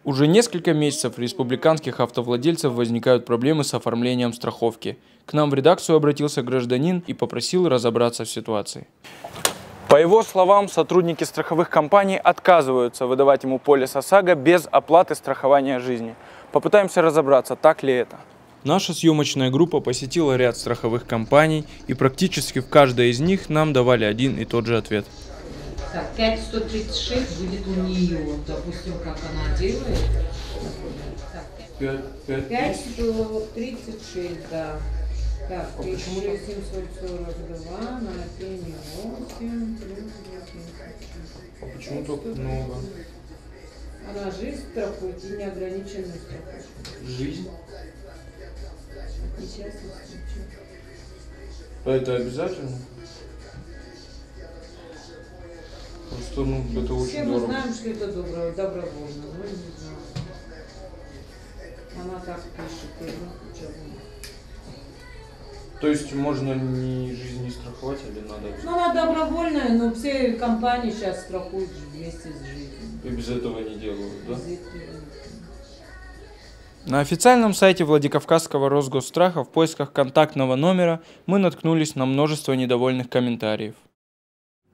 Уже несколько месяцев у республиканских автовладельцев возникают проблемы с оформлением страховки. К нам в редакцию обратился гражданин и попросил разобраться в ситуации. По его словам, сотрудники страховых компаний отказываются выдавать ему полис ОСАГО без оплаты страхования жизни. Попытаемся разобраться, так ли это. Наша съемочная группа посетила ряд страховых компаний, и практически в каждой из них нам давали один и тот же ответ. Так, 5136 будет у нее, допустим, как она делает. 5136, да. Так, 1742 на 8 плюс 8. Почему так много? Она жизнь страхует и неограниченную страховку. Жизнь? Несчастный случай. Это обязательно? Просто, это очень все мы дорого. знаем, что это добровольно, но не знаю. Она так пишет, То есть можно ни жизнь не страховать, или надо? Ну, она добровольная, но все компании сейчас страхуют вместе с жизнью. И без этого не делают, да? Без этого. На официальном сайте Владикавказского Росгосстраха в поисках контактного номера мы наткнулись на множество недовольных комментариев.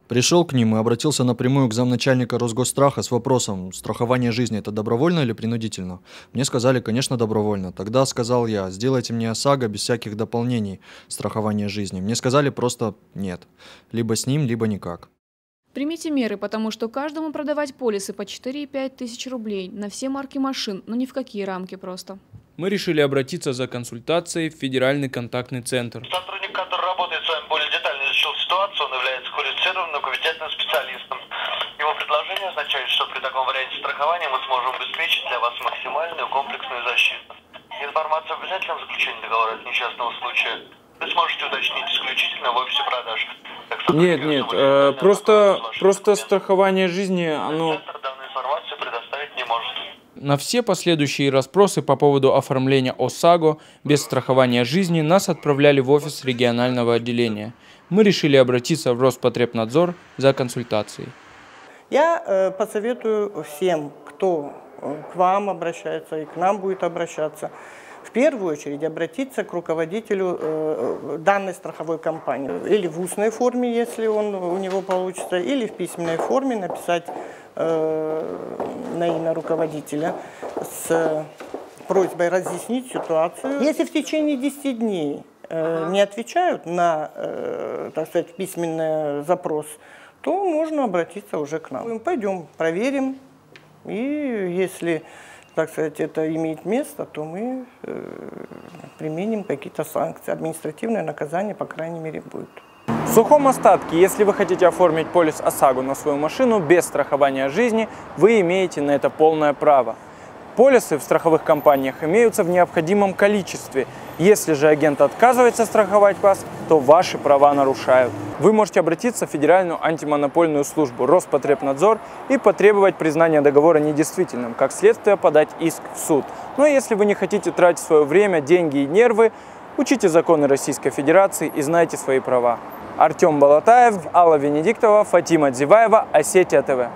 Пришел к ним и обратился напрямую к замначальника Росгосстраха с вопросом: страхование жизни — это добровольно или принудительно? Мне сказали, конечно, добровольно. Тогда сказал я: сделайте мне ОСАГО без всяких дополнений страхования жизни. Мне сказали просто нет. Либо с ним, либо никак. Примите меры, потому что каждому продавать полисы по 4-5 тысяч рублей на все марки машин, но ни в какие рамки просто. Мы решили обратиться за консультацией в Федеральный контактный центр. Сотрудник, который работает с вами, более детально изучил ситуацию, он является квалифицированным компетентным специалистом. Его предложение означает, что при таком варианте страхования мы сможем обеспечить для вас максимальную комплексную защиту. Информацию об обязательном заключении договора от несчастного случая вы сможете уточнить исключительно в офисе продаж. Нет, просто страхование жизни, оно... Центр данную информацию предоставить не может. На все последующие расспросы по поводу оформления ОСАГО без страхования жизни нас отправляли в офис регионального отделения. Мы решили обратиться в Роспотребнадзор за консультацией. Я посоветую всем, кто к вам обращается и к нам будет обращаться, в первую очередь обратиться к руководителю данной страховой компании. Или в устной форме, если у него получится, или в письменной форме написать на имя руководителя с просьбой разъяснить ситуацию. Если в течение 10 дней не отвечают на, так сказать, письменный запрос, то можно обратиться уже к нам. Пойдем, проверим, и если, так сказать, это имеет место, то мы применим какие-то санкции. Административное наказание, по крайней мере, будет. В сухом остатке, если вы хотите оформить полис ОСАГО на свою машину без страхования жизни, вы имеете на это полное право. Полисы в страховых компаниях имеются в необходимом количестве. Если же агент отказывается страховать вас, то ваши права нарушают. Вы можете обратиться в Федеральную антимонопольную службу Роспотребнадзор и потребовать признания договора недействительным, как следствие подать иск в суд. Но если вы не хотите тратить свое время, деньги и нервы, учите законы Российской Федерации и знайте свои права. Артем Балатаев, Алла Венедиктова, Фатима Дзиваева, Осетия ТВ.